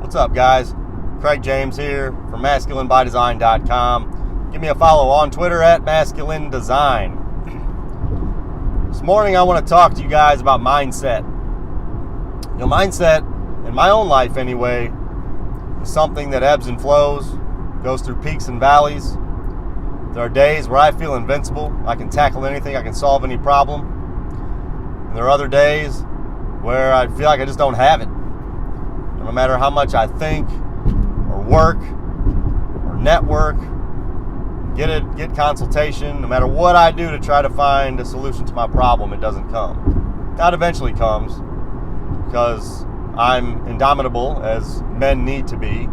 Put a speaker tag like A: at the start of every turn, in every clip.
A: What's up, guys? Craig James here from MasculineByDesign.com. Give me a follow on Twitter at MasculineDesign. This morning I want to talk to you guys about mindset. Mindset, in my own life anyway, is something that ebbs and flows, goes through peaks and valleys. There are days where I feel invincible. I can tackle anything. I can solve any problem. And there are other days where I feel like I just don't have it. No matter how much I think or work or network, get consultation, no matter what I do to try to find a solution to my problem, it doesn't come. That eventually comes because I'm indomitable, as men need to be.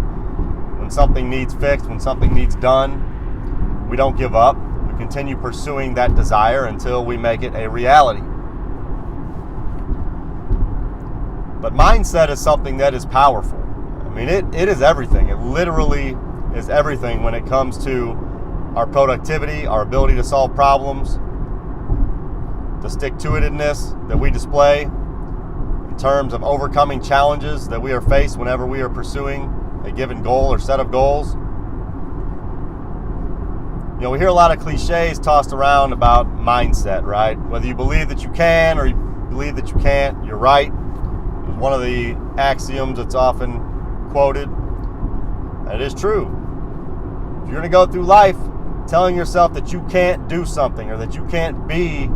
A: When something needs fixed, when something needs done, we don't give up. We continue pursuing that desire until we make it a reality. But mindset is something that is powerful. I mean, it is everything. It literally is everything when it comes to our productivity, our ability to solve problems, the stick-to-itiveness that we display in terms of overcoming challenges that we are faced whenever we are pursuing a given goal or set of goals. We hear a lot of cliches tossed around about mindset, right? Whether you believe that you can or you believe that you can't, you're right. It's one of the axioms that's often quoted. And it is true. If you're going to go through life telling yourself that you can't do something or that you can't be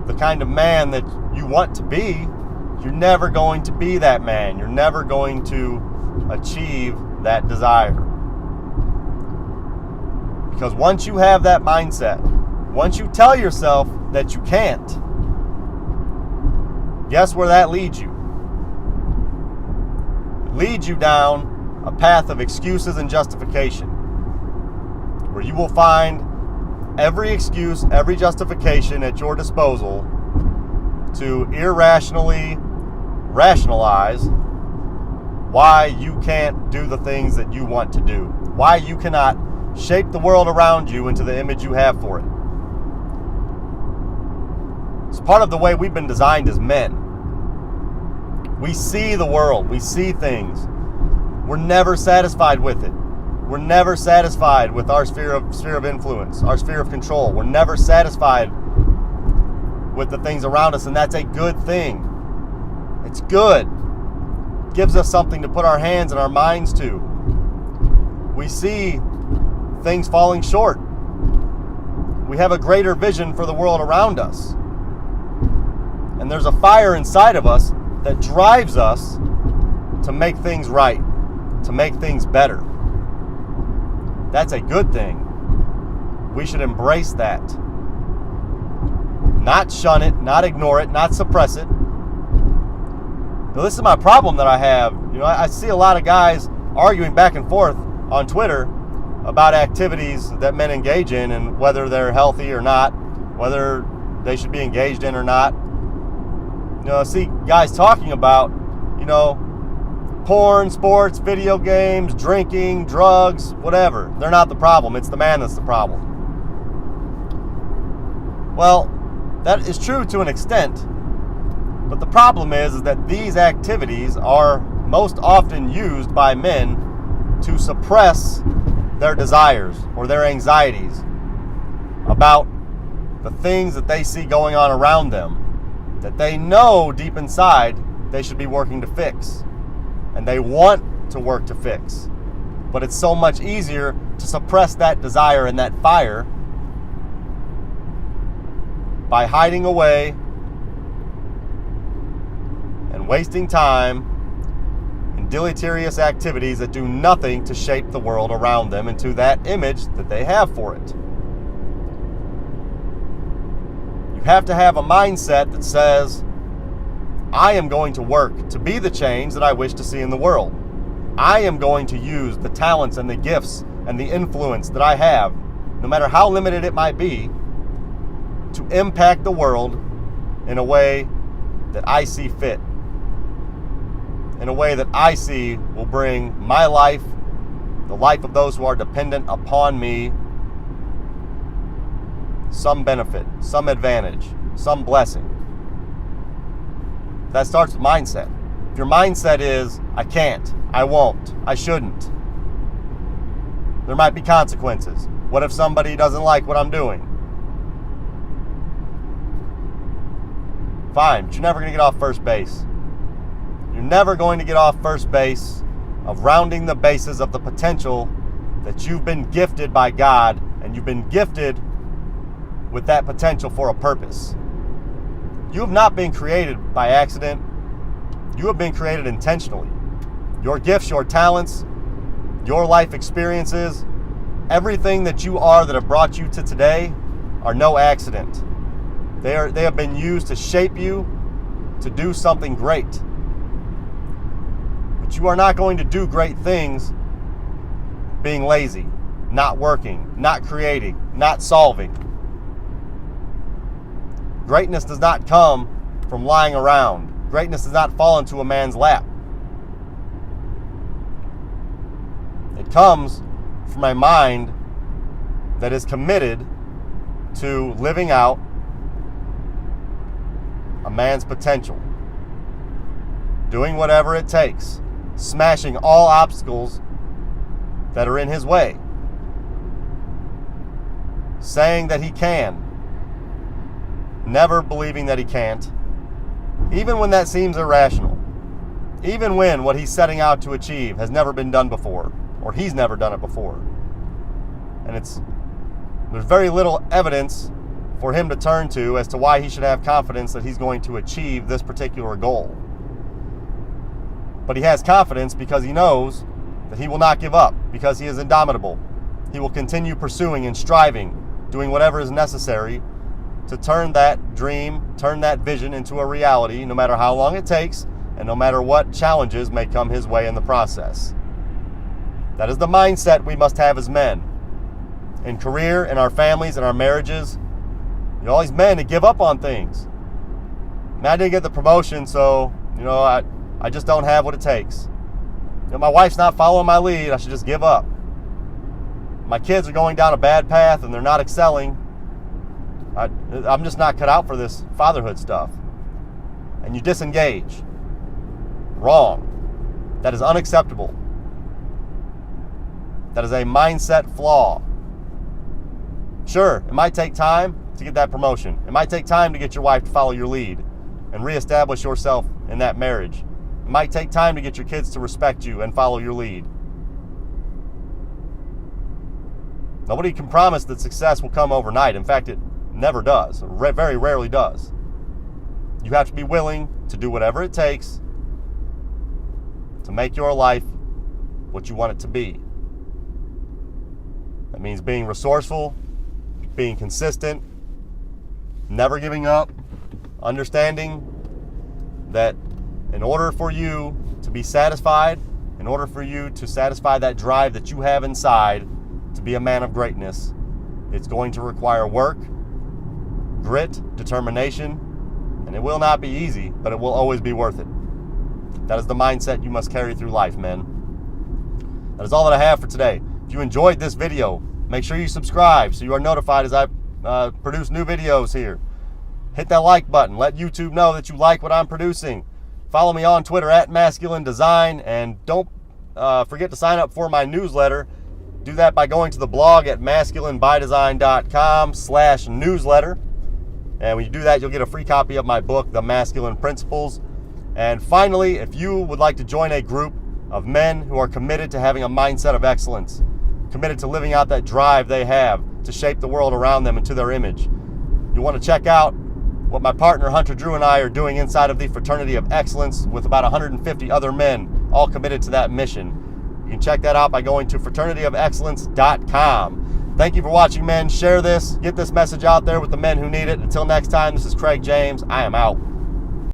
A: the kind of man that you want to be, you're never going to be that man. You're never going to achieve that desire. Because once you have that mindset, once you tell yourself that you can't, guess where that leads you? It leads you down a path of excuses and justification, where you will find every excuse, every justification at your disposal to irrationally rationalize why you can't do the things that you want to do, why you cannot shape the world around you into the image you have for it. It's part of the way we've been designed as men. We see the world, we see things. We're never satisfied with it. We're never satisfied with our sphere of influence, our sphere of control. We're never satisfied with the things around us, and that's a good thing. It's good. It gives us something to put our hands and our minds to. We see things falling short. We have a greater vision for the world around us. And there's a fire inside of us that drives us to make things right, to make things better. That's a good thing. We should embrace that. Not shun it, not ignore it, not suppress it. Now, this is my problem that I have. I see a lot of guys arguing back and forth on Twitter about activities that men engage in and whether they're healthy or not, whether they should be engaged in or not. I see guys talking about, porn, sports, video games, drinking, drugs, whatever. They're not the problem. It's the man that's the problem. Well, that is true to an extent. But the problem is that these activities are most often used by men to suppress their desires or their anxieties about the things that they see going on around them that they know deep inside they should be working to fix. And they want to work to fix. But it's so much easier to suppress that desire and that fire by hiding away and wasting time in deleterious activities that do nothing to shape the world around them into that image that they have for it. You have to have a mindset that says, I am going to work to be the change that I wish to see in the world. I am going to use the talents and the gifts and the influence that I have, no matter how limited it might be, to impact the world in a way that I see fit, in a way that I see will bring my life, the life of those who are dependent upon me, some benefit, some advantage, some blessing. That starts with mindset. If your mindset is, I can't, I won't, I shouldn't, there might be consequences. What if somebody doesn't like what I'm doing? Fine, but you're never going to get off first base. You're never going to get off first base of rounding the bases of the potential that you've been gifted by God, and you've been gifted with that potential for a purpose. You have not been created by accident. You have been created intentionally. Your gifts, your talents, your life experiences, everything that you are that have brought you to today are no accident. They have been used to shape you to do something great. But you are not going to do great things being lazy, not working, not creating, not solving. Greatness does not come from lying around. Greatness does not fall into a man's lap. It comes from a mind that is committed to living out a man's potential, doing whatever it takes, smashing all obstacles that are in his way, saying that he can, never believing that he can't, even when that seems irrational, even when what he's setting out to achieve has never been done before, or he's never done it before. And there's very little evidence for him to turn to as to why he should have confidence that he's going to achieve this particular goal. But he has confidence because he knows that he will not give up, because he is indomitable. He will continue pursuing and striving, doing whatever is necessary to turn that dream, turn that vision into a reality, no matter how long it takes and no matter what challenges may come his way in the process. That is the mindset we must have as men. In career, in our families, in our marriages, all these men that give up on things. Man, I didn't get the promotion, so, I just don't have what it takes. My wife's not following my lead, I should just give up. My kids are going down a bad path and they're not excelling. I'm just not cut out for this fatherhood stuff. And you disengage. Wrong. That is unacceptable. That is a mindset flaw. Sure, it might take time to get that promotion. It might take time to get your wife to follow your lead and reestablish yourself in that marriage. It might take time to get your kids to respect you and follow your lead. Nobody can promise that success will come overnight. In fact, it never does. Very rarely does. You have to be willing to do whatever it takes to make your life what you want it to be. That means being resourceful, being consistent, never giving up, understanding that in order for you to be satisfied, in order for you to satisfy that drive that you have inside to be a man of greatness, it's going to require work, grit, determination, and it will not be easy, but it will always be worth it. That is the mindset you must carry through life, men. That is all that I have for today. If you enjoyed this video, make sure you subscribe so you are notified as I produce new videos here. Hit that like button. Let YouTube know that you like what I'm producing. Follow me on Twitter at Masculine Design, and don't forget to sign up for my newsletter. Do that by going to the blog at masculinebydesign.com/newsletter. And when you do that, you'll get a free copy of my book, The Masculine Principles. And finally, if you would like to join a group of men who are committed to having a mindset of excellence, committed to living out that drive they have to shape the world around them into their image, you want to check out what my partner Hunter Drew and I are doing inside of the Fraternity of Excellence with about 150 other men, all committed to that mission. You can check that out by going to fraternityofexcellence.com. Thank you for watching, men. Share this. Get this message out there with the men who need it. Until next time, this is Craig James. I am out.